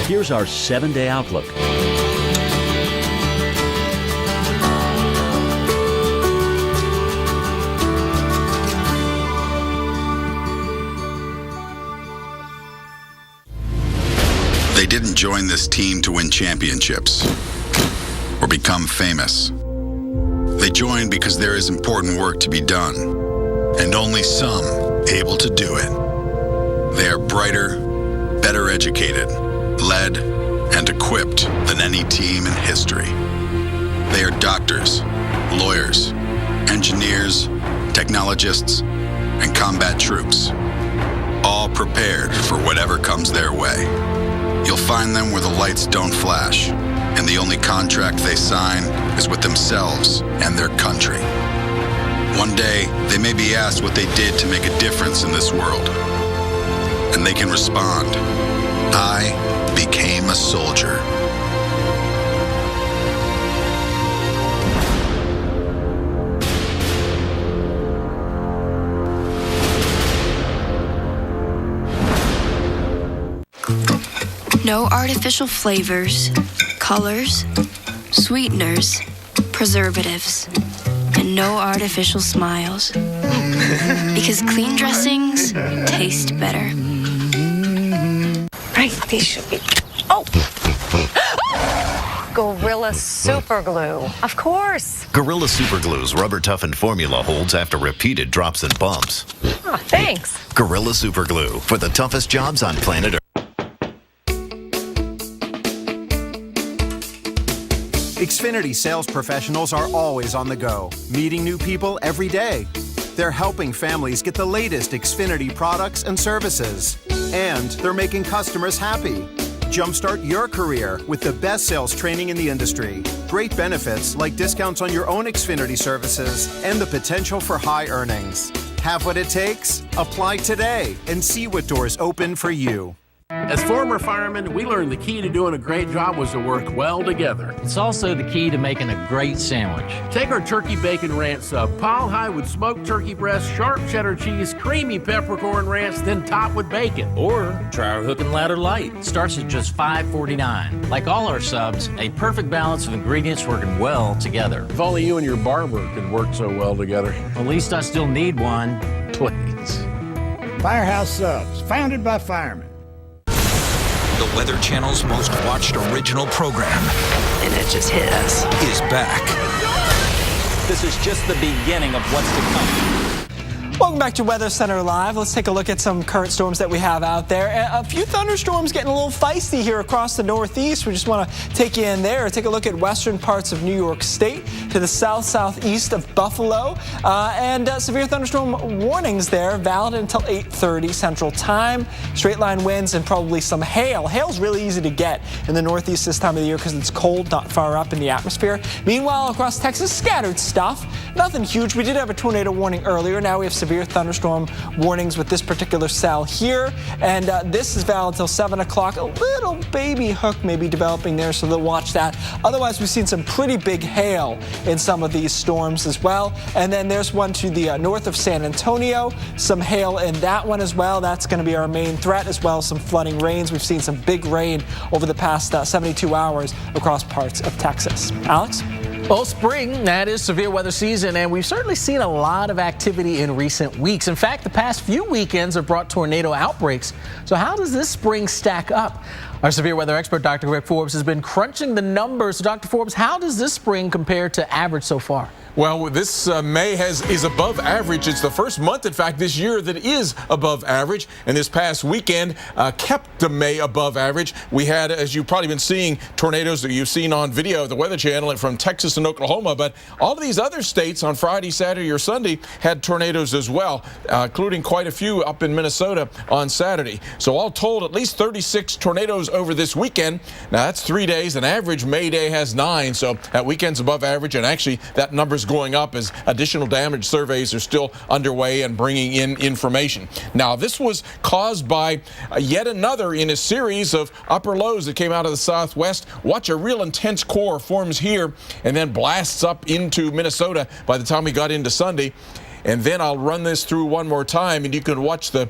Here's our 7-day outlook. They didn't join this team to win championships or become famous. They joined because there is important work to be done, and only some able to do it. They are brighter, better educated, led, and equipped than any team in history. They are doctors, lawyers, engineers, technologists, and combat troops, all prepared for whatever comes their way. You'll find them where the lights don't flash, and the only contract they sign is with themselves and their country. One day, they may be asked what they did to make a difference in this world. And they can respond, I became a soldier. No artificial flavors, colors, sweeteners, preservatives, and no artificial smiles. Because clean dressings taste better. Right, these should be. Oh! Gorilla Super Glue. Of course. Gorilla Super Glue's rubber-toughened formula holds after repeated drops and bumps. Oh, thanks. Gorilla Super Glue for the toughest jobs on planet Earth. Xfinity sales professionals are always on the go, meeting new people every day. They're helping families get the latest Xfinity products and services. And they're making customers happy. Jumpstart your career with the best sales training in the industry. Great benefits like discounts on your own Xfinity services and the potential for high earnings. Have what it takes? Apply today and see what doors open for you. As former firemen, we learned the key to doing a great job was to work well together. It's also the key to making a great sandwich. Take our turkey bacon ranch sub, piled high with smoked turkey breast, sharp cheddar cheese, creamy peppercorn ranch, then topped with bacon. Or try our hook and ladder light. It starts at just $5.49. Like all our subs, a perfect balance of ingredients working well together. If only you and your barber could work so well together. At least I still need one. Please. Firehouse Subs, founded by firemen. The Weather Channel's most watched original program, and it just hit us, is back. This is just the beginning of what's to come. Welcome back to Weather Center Live. Let's take a look at some current storms that we have out there. A few thunderstorms getting a little feisty here across the Northeast. We just want to take you in there. Take a look at western parts of New York State to the southeast of Buffalo. And severe thunderstorm warnings there, valid until 8:30 Central Time. Straight line winds and probably some hail. Hail's really easy to get in the Northeast this time of the year because it's cold, not far up in the atmosphere. Meanwhile, across Texas, scattered stuff. Nothing huge. We did have a tornado warning earlier. Now we have severe thunderstorm warnings with this particular cell here, and this is valid until 7 o'clock. A little baby hook may be developing there, so they'll watch that. Otherwise, we've seen some pretty big hail in some of these storms as well. And then there's one to the north of San Antonio, some hail in that one as well. That's going to be our main threat, as well as some flooding rains. We've seen some big rain over the past 72 hours across parts of Texas. Alex? Well, spring, that is severe weather season, and we've certainly seen a lot of activity in recent weeks. In fact, the past few weekends have brought tornado outbreaks. So how does this spring stack up? Our severe weather expert, Dr. Greg Forbes, has been crunching the numbers. So, Dr. Forbes, how does this spring compare to average so far? Well, this May is above average. It's the first month, in fact, this year that is above average. And this past weekend kept the May above average. We had, as you've probably been seeing, tornadoes that you've seen on video of the Weather Channel from Texas and Oklahoma. But all of these other states on Friday, Saturday, or Sunday had tornadoes as well, including quite a few up in Minnesota on Saturday. So all told, at least 36 tornadoes over this weekend. Now, that's 3 days. An average May day has 9. So that weekend's above average. And actually, that number's going up as additional damage surveys are still underway and bringing in information. Now, this was caused by yet another in a series of upper lows that came out of the southwest. Watch, a real intense core forms here and then blasts up into Minnesota by the time we got into Sunday. And then I'll run this through one more time, and you can watch the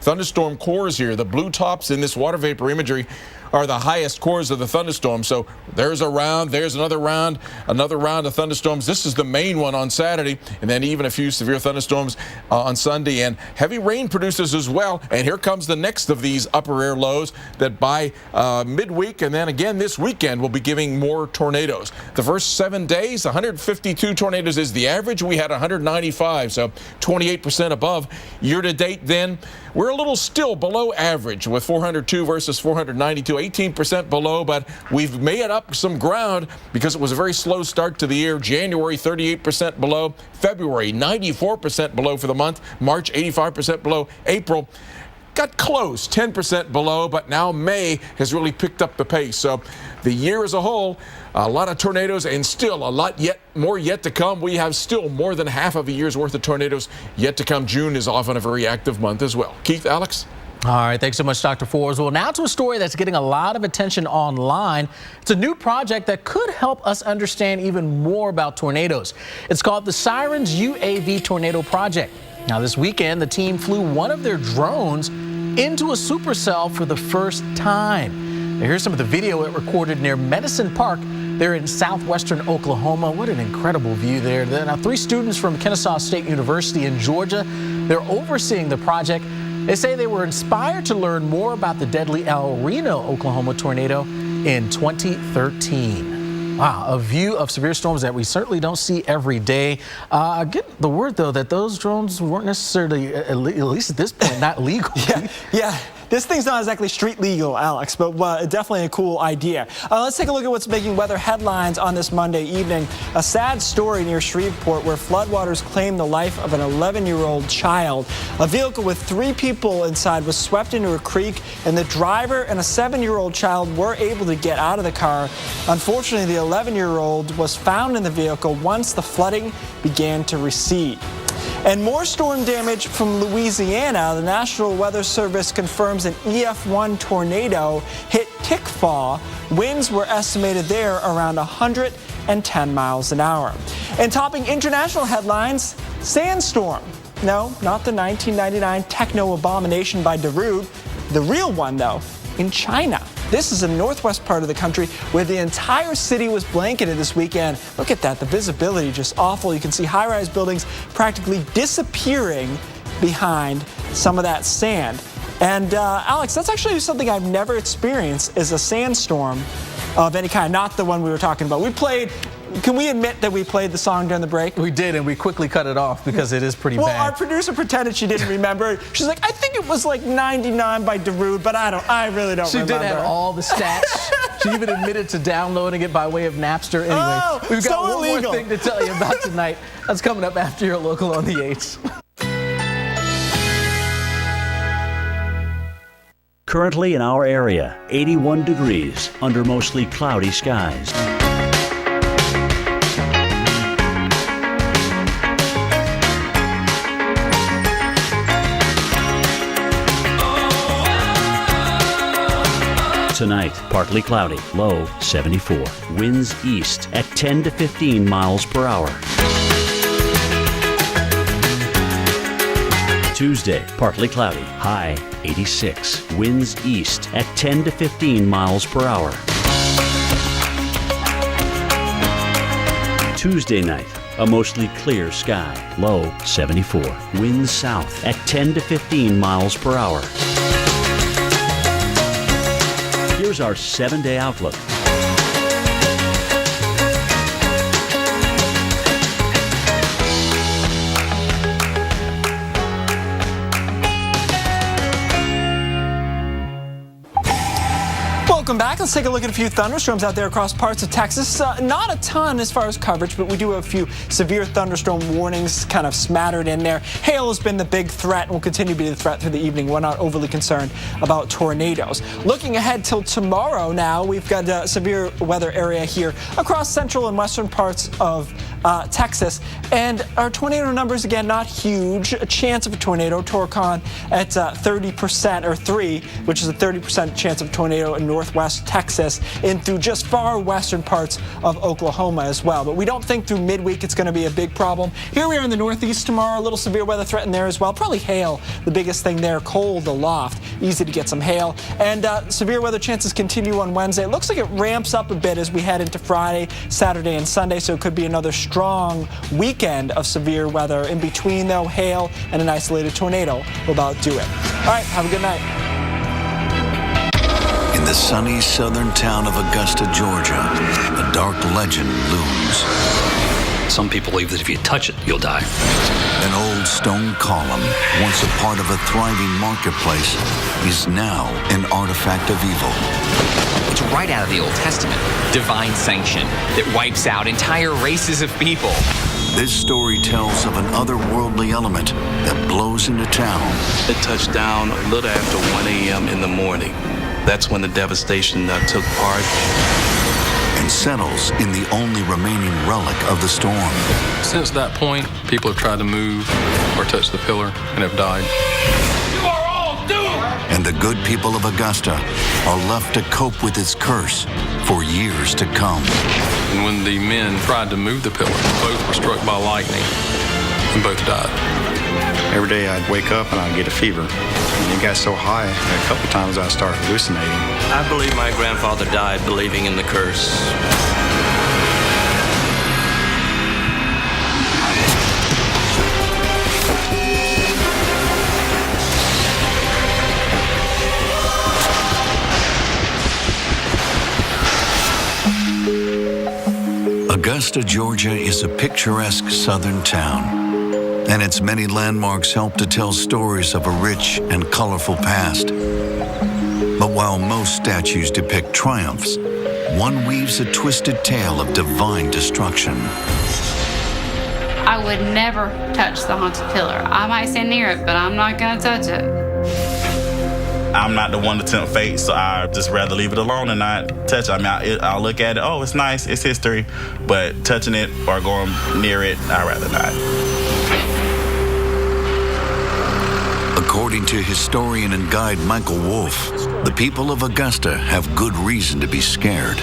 thunderstorm cores here. The blue tops in this water vapor imagery are the highest cores of the thunderstorm. So there's a round, there's another round of thunderstorms. This is the main one on Saturday, and then even a few severe thunderstorms on Sunday, and heavy rain producers as well. And here comes the next of these upper air lows that by midweek and then again this weekend will be giving more tornadoes. The first 7 days, 152 tornadoes is the average. We had 195, so 28% above. Year to date then, we're a little still below average with 402 versus 492, 18% below, but we've made up some ground because it was a very slow start to the year. January, 38% below. February, 94% below for the month. March, 85% below. April, got close, 10% below, but now May has really picked up the pace. So the year as a whole, a lot of tornadoes and still a lot more yet to come. We have still more than half of a year's worth of tornadoes yet to come. June is often a very active month as well. Keith, Alex? All right, thanks so much, Dr. Forbes. Well, now to a story that's getting a lot of attention online. It's a new project that could help us understand even more about tornadoes. It's called the Sirens UAV Tornado Project. Now, this weekend, the team flew one of their drones into a supercell for the first time. Now, here's some of the video it recorded near Medicine Park. They're in southwestern Oklahoma. What an incredible view there. Now, 3 students from Kennesaw State University in Georgia, they're overseeing the project. They say they were inspired to learn more about the deadly El Reno, Oklahoma tornado in 2013. Wow, a view of severe storms that we certainly don't see every day. Get the word, though, that those drones weren't necessarily, at least at this point, not legal. Yeah. This thing's not exactly street legal, Alex, but definitely a cool idea. Let's take a look at what's making weather headlines on this Monday evening. A sad story near Shreveport where floodwaters claimed the life of an 11-year-old child. A vehicle with 3 people inside was swept into a creek, and the driver and a 7-year-old child were able to get out of the car. Unfortunately, the 11-year-old was found in the vehicle once the flooding began to recede. And more storm damage from Louisiana. The National Weather Service confirms an EF1 tornado hit Tickfaw. Winds were estimated there around 110 miles an hour. And topping international headlines, sandstorm. No, not the 1999 techno abomination by Darude. The real one, though, in China. This is a northwest part of the country where the entire city was blanketed this weekend. Look at that, the visibility just awful. You can see high-rise buildings practically disappearing behind some of that sand. And Alex, that's actually something I've never experienced, is a sandstorm of any kind, not the one we were talking about. Can we admit that we played the song during the break? We did, and we quickly cut it off because it is pretty bad. Well, our producer pretended she didn't remember. She's like, I think it was like 99 by Darude, but I really don't remember. She did have all the stats. She even admitted to downloading it by way of Napster. Anyway, we've got so one illegal. more thing to tell you about tonight. That's coming up after your local on the 8s. Currently in our area, 81 degrees under mostly cloudy skies. Tonight, partly cloudy, low 74. Winds east at 10 to 15 miles per hour. Tuesday, partly cloudy, high 86. Winds east at 10 to 15 miles per hour. Tuesday night, a mostly clear sky, low 74. Winds south at 10 to 15 miles per hour. Here's our 7-day outlook. Welcome back. Let's take a look at a few thunderstorms out there across parts of Texas. Not a ton as far as coverage, but we do have a few severe thunderstorm warnings kind of smattered in there. Hail has been the big threat and will continue to be the threat through the evening. We're not overly concerned about tornadoes. Looking ahead till tomorrow now, we've got a severe weather area here across central and western parts of Texas. And our tornado numbers, again, not huge. A chance of a tornado, Torcon at 30% or 3, which is a 30% chance of tornado in northwest Texas and through just far western parts of Oklahoma as well. But we don't think through midweek it's going to be a big problem. Here we are in the northeast tomorrow, a little severe weather threat in there as well. Probably hail, the biggest thing there, cold aloft, easy to get some hail. And severe weather chances continue on Wednesday. It looks like it ramps up a bit as we head into Friday, Saturday, and Sunday, so it could be another strong weekend of severe weather. In between, though, hail and an isolated tornado will about do it. All right, have a good night. In the sunny southern town of Augusta, Georgia, a dark legend looms. Some people believe that if you touch it, you'll die. An old stone column, once a part of a thriving marketplace, is now an artifact of evil. It's right out of the Old Testament. Divine sanction that wipes out entire races of people. This story tells of an otherworldly element that blows into town. It touched down a little after 1 a.m. in the morning. That's when the devastation took part. And settles in the only remaining relic of the storm. Since that point, people have tried to move or touch the pillar and have died. You are all doomed! And the good people of Augusta are left to cope with its curse for years to come. And when the men tried to move the pillar, both were struck by lightning and both died. Every day I'd wake up and I'd get a fever. And it got so high, a couple times I started hallucinating. I believe my grandfather died believing in the curse. Augusta, Georgia is a picturesque southern town, and its many landmarks help to tell stories of a rich and colorful past. But while most statues depict triumphs, one weaves a twisted tale of divine destruction. I would never touch the haunted pillar. I might stand near it, but I'm not going to touch it. I'm not the one to tempt fate, so I just rather leave it alone and not touch it. I mean, I'll look at it, oh, it's nice, it's history, but touching it or going near it, I'd rather not. According to historian and guide Michael Wolff, the people of Augusta have good reason to be scared.